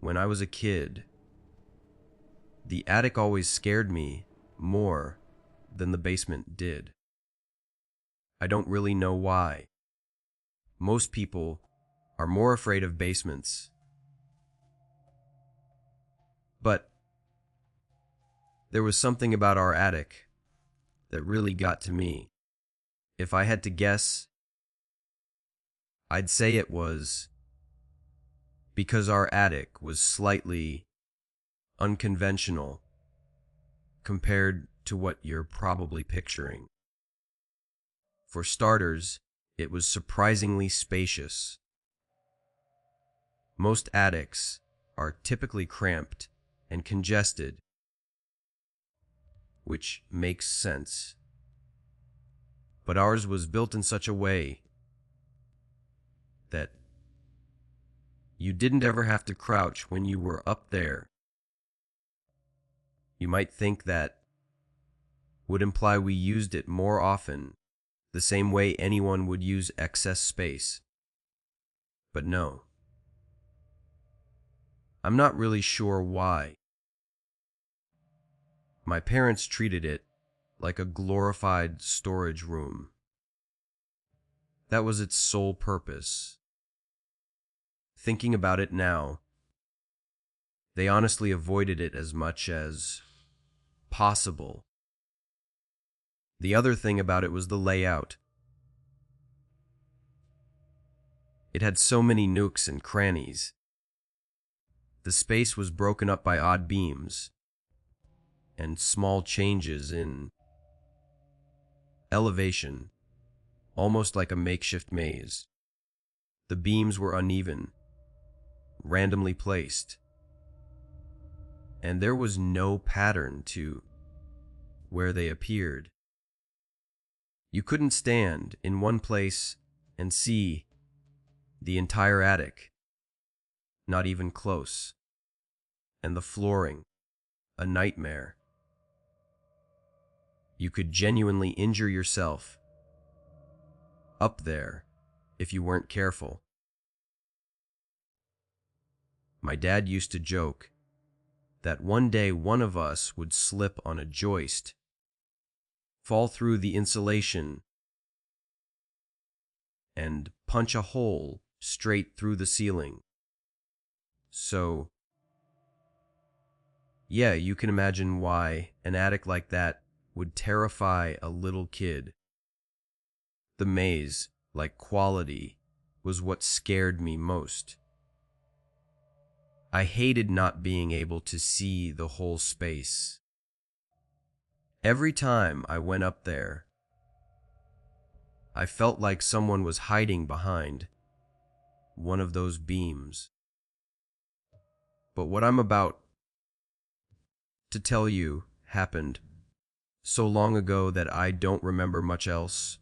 when I was a kid, the attic always scared me more than the basement did. I don't really know why. Most people are more afraid of basements. But there was something about our attic that really got to me. If I had to guess, I'd say it was because our attic was slightly unconventional compared to what you're probably picturing. For starters, it was surprisingly spacious. Most attics are typically cramped and congested, which makes sense. But ours was built in such a way that you didn't ever have to crouch when you were up there. You might think that would imply we used it more often, the same way anyone would use excess space. But no. I'm not really sure why. My parents treated it like a glorified storage room. That was its sole purpose. Thinking about it now, they honestly avoided it as much as possible. The other thing about it was the layout. It had so many nooks and crannies. The space was broken up by odd beams and small changes in elevation, almost like a makeshift maze. The beams were uneven, randomly placed, and there was no pattern to where they appeared. You couldn't stand in one place and see the entire attic, not even close, and the flooring, a nightmare. You could genuinely injure yourself up there if you weren't careful. My dad used to joke that one day one of us would slip on a joist, fall through the insulation, and punch a hole straight through the ceiling. So, yeah, you can imagine why an attic like that would terrify a little kid. The maze, like quality, was what scared me most. I hated not being able to see the whole space. Every time I went up there, I felt like someone was hiding behind one of those beams. But what I'm about to tell you happened so long ago that I don't remember much else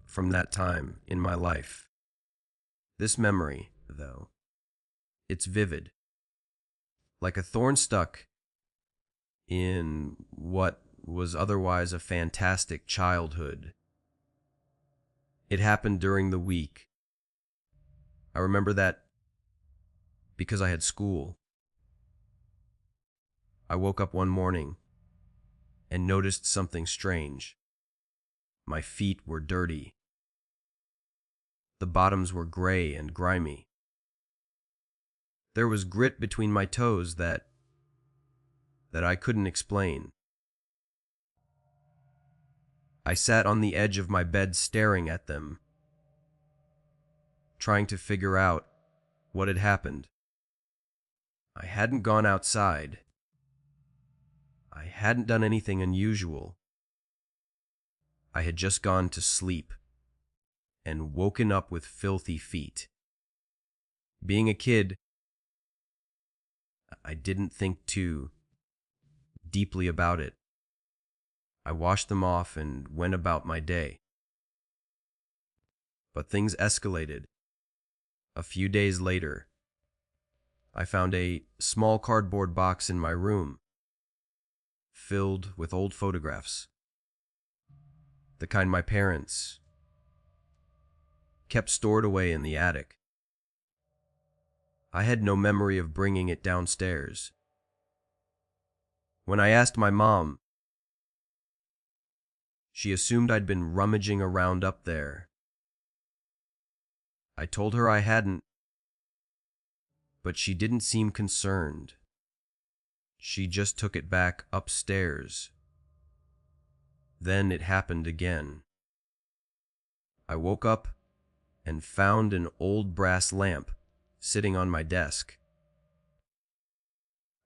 from that time in my life. This memory, though, it's vivid, like a thorn stuck in what was otherwise a fantastic childhood. It happened during the week. I remember that because I had school. I woke up one morning and noticed something strange. My feet were dirty. The bottoms were gray and grimy. There was grit between my toes that I couldn't explain. I sat on the edge of my bed staring at them, trying to figure out what had happened. I hadn't gone outside. I hadn't done anything unusual. I had just gone to sleep and woken up with filthy feet. Being a kid, I didn't think too deeply about it. I washed them off and went about my day. But things escalated. A few days later, I found a small cardboard box in my room, filled with old photographs. The kind my parents kept stored away in the attic. I had no memory of bringing it downstairs. When I asked my mom, she assumed I'd been rummaging around up there. I told her I hadn't, but she didn't seem concerned. She just took it back upstairs. Then it happened again. I woke up and found an old brass lamp sitting on my desk.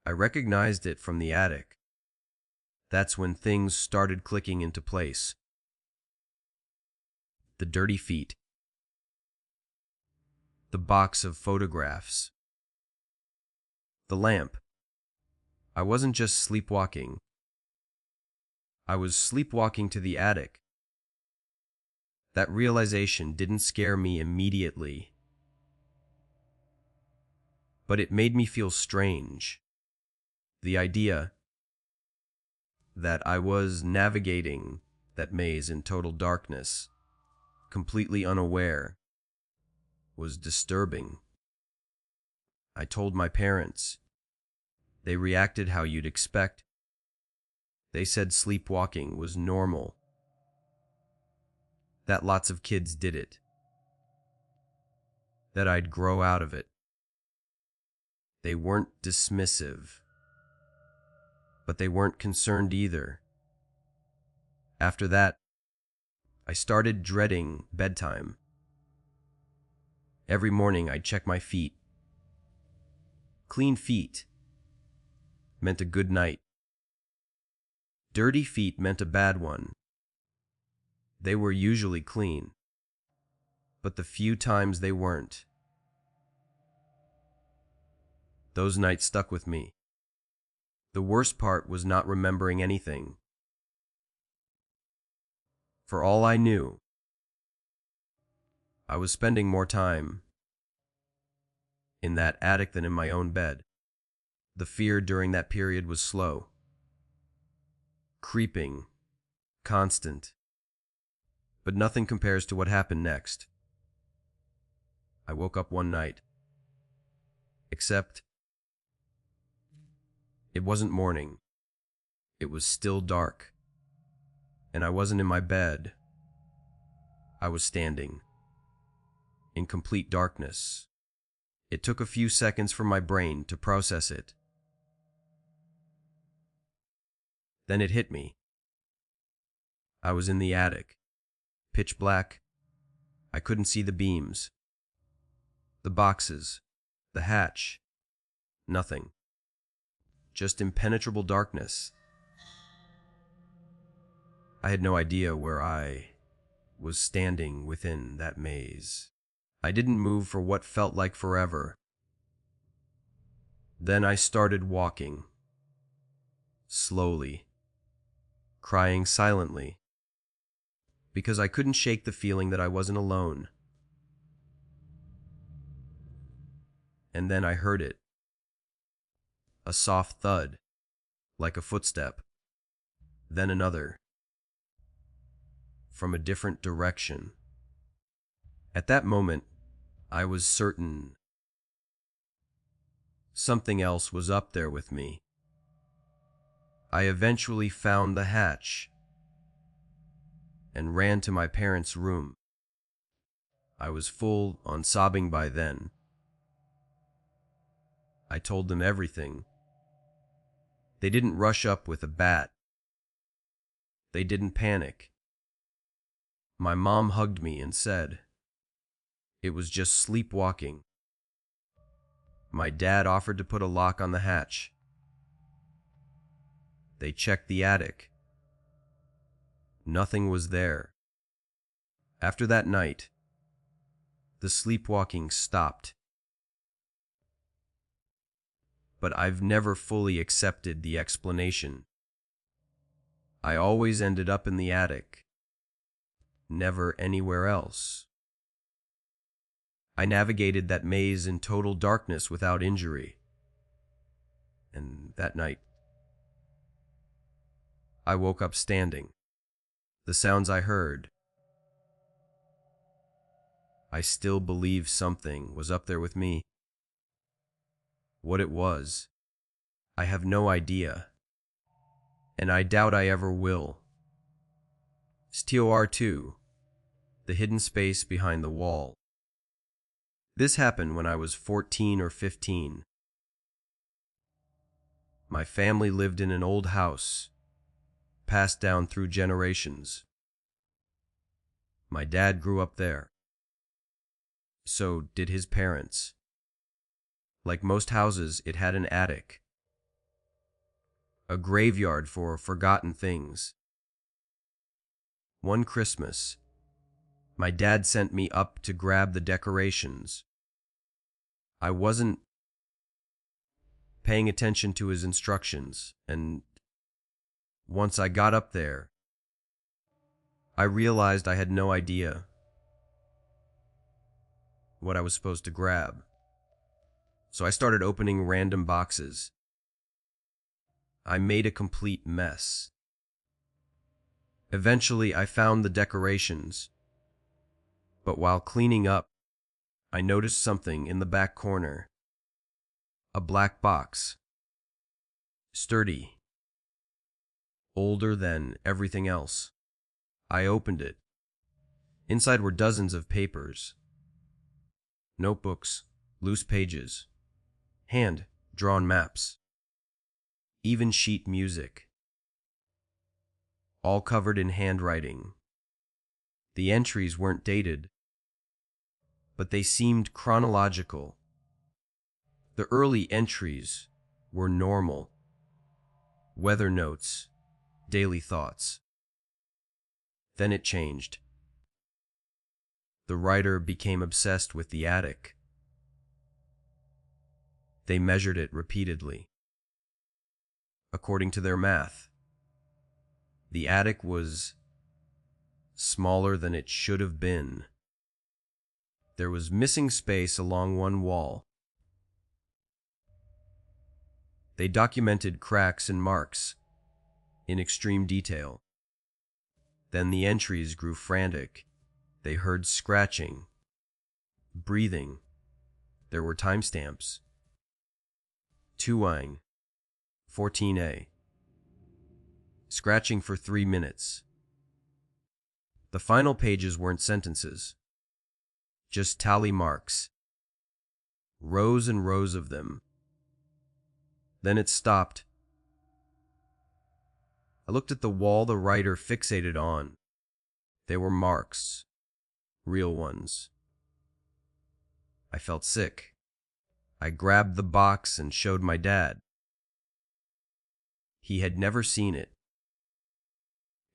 I recognized it from the attic. That's when things started clicking into place. The dirty feet. The box of photographs. The lamp. I wasn't just sleepwalking. I was sleepwalking to the attic. That realization didn't scare me immediately, but it made me feel strange. The idea that I was navigating that maze in total darkness, completely unaware, was disturbing. I told my parents. They reacted how you'd expect. They said sleepwalking was normal, that lots of kids did it, that I'd grow out of it. They weren't dismissive, but they weren't concerned either. After that, I started dreading bedtime. Every morning I'd check my feet. Clean feet meant a good night. Dirty feet meant a bad one. They were usually clean, but the few times they weren't, those nights stuck with me. The worst part was not remembering anything. For all I knew, I was spending more time in that attic than in my own bed. The fear during that period was slow, creeping, constant, but nothing compares to what happened next. I woke up one night, except it wasn't morning. It was still dark, and I wasn't in my bed. I was standing in complete darkness. It took a few seconds for my brain to process it. Then it hit me. I was in the attic, pitch black. I couldn't see the beams, the boxes, the hatch, nothing. Just impenetrable darkness. I had no idea where I was standing within that maze. I didn't move for what felt like forever. Then I started walking, slowly, crying silently, because I couldn't shake the feeling that I wasn't alone. And then I heard it. A soft thud, like a footstep. Then another, from a different direction. At that moment, I was certain something else was up there with me. I eventually found the hatch and ran to my parents' room. I was full on sobbing by then. I told them everything. They didn't rush up with a bat. They didn't panic. My mom hugged me and said, it was just sleepwalking. My dad offered to put a lock on the hatch. They checked the attic. Nothing was there. After that night, the sleepwalking stopped. But I've never fully accepted the explanation. I always ended up in the attic, never anywhere else. I navigated that maze in total darkness without injury. And that night, I woke up standing. The sounds I heard, I still believe something was up there with me. What it was, I have no idea, and I doubt I ever will. STOR2, the hidden space behind the wall. This happened when I was 14 or 15. My family lived in an old house, passed down through generations. My dad grew up there. So did his parents. Like most houses, it had an attic, a graveyard for forgotten things. One Christmas, my dad sent me up to grab the decorations. I wasn't paying attention to his instructions, and once I got up there, I realized I had no idea what I was supposed to grab. So I started opening random boxes. I made a complete mess. Eventually, I found the decorations, but while cleaning up, I noticed something in the back corner. A black box. Sturdy. Older than everything else. I opened it. Inside were dozens of papers. Notebooks, loose pages, hand-drawn maps, even sheet music. All covered in handwriting. The entries weren't dated, but they seemed chronological. The early entries were normal. Weather notes, daily thoughts. Then it changed. The writer became obsessed with the attic. They measured it repeatedly. According to their math, the attic was smaller than it should have been. There was missing space along one wall. They documented cracks and marks in extreme detail. Then the entries grew frantic. They heard scratching, breathing. There were timestamps. Tuang, 14A. Scratching for 3 minutes. The final pages weren't sentences, just tally marks. Rows and rows of them. Then it stopped. I looked at the wall the writer fixated on. They were marks. Real ones. I felt sick. I grabbed the box and showed my dad. He had never seen it.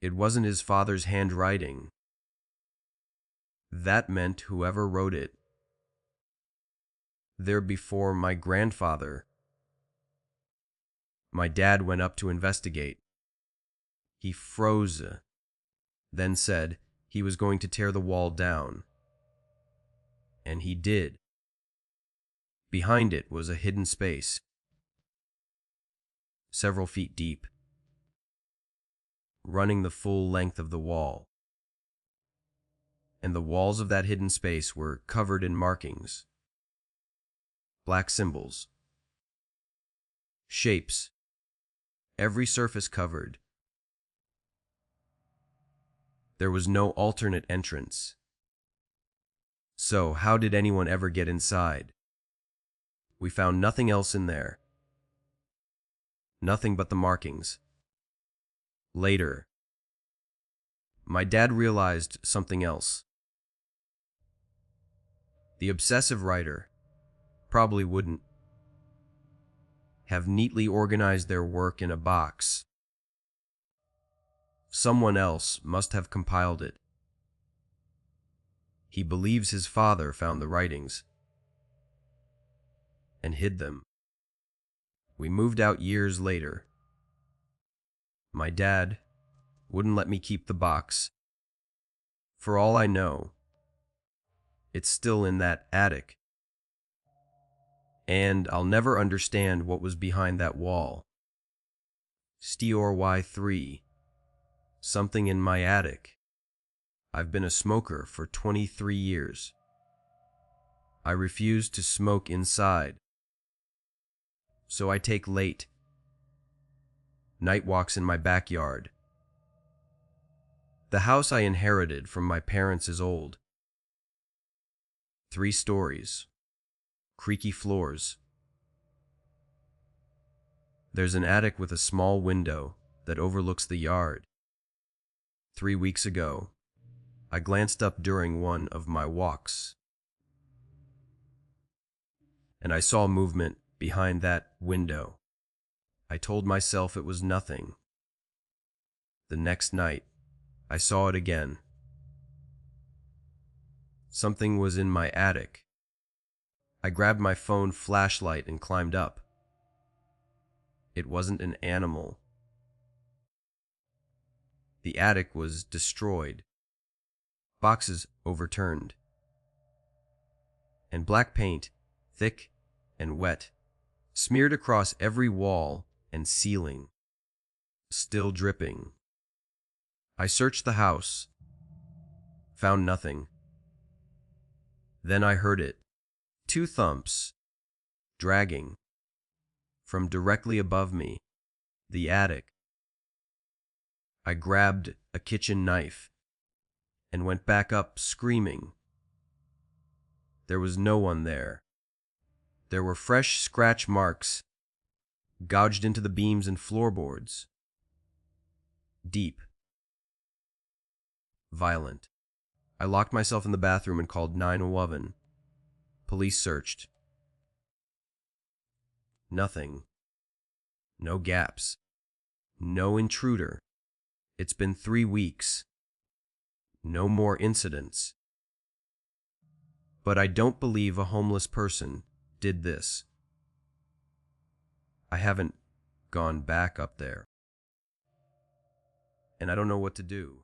It wasn't his father's handwriting. That meant whoever wrote it, there before my grandfather. My dad went up to investigate. He froze, then said he was going to tear the wall down. And he did. Behind it was a hidden space, several feet deep, running the full length of the wall. And the walls of that hidden space were covered in markings, black symbols, shapes, every surface covered. There was no alternate entrance. So, how did anyone ever get inside? We found nothing else in there. Nothing but the markings. Later, my dad realized something else. The obsessive writer probably wouldn't have neatly organized their work in a box. Someone else must have compiled it. He believes his father found the writings and hid them. We moved out years later. My dad wouldn't let me keep the box. For all I know, it's still in that attic. And I'll never understand what was behind that wall. STOR-Y3. Something in my attic. I've been a smoker for 23 years. I refuse to smoke inside. so I take late night walks in my backyard. The house I inherited from my parents is old. 3 stories, creaky floors. There's an attic with a small window that overlooks the yard. 3 weeks ago, I glanced up during one of my walks, and I saw movement behind that window. I told myself it was nothing. The next night, I saw it again. Something was in my attic. I grabbed my phone flashlight and climbed up. It wasn't an animal. The attic was destroyed, boxes overturned, and black paint, thick and wet, smeared across every wall and ceiling, still dripping. I searched the house, found nothing. Then I heard it, 2 thumps, dragging, from directly above me, the attic. I grabbed a kitchen knife and went back up screaming. There was no one there. There were fresh scratch marks gouged into the beams and floorboards. Deep. Violent. I locked myself in the bathroom and called 911. Police searched. Nothing. No gaps. No intruder. It's been 3 weeks. No more incidents. But I don't believe a homeless person did this. I haven't gone back up there, and I don't know what to do.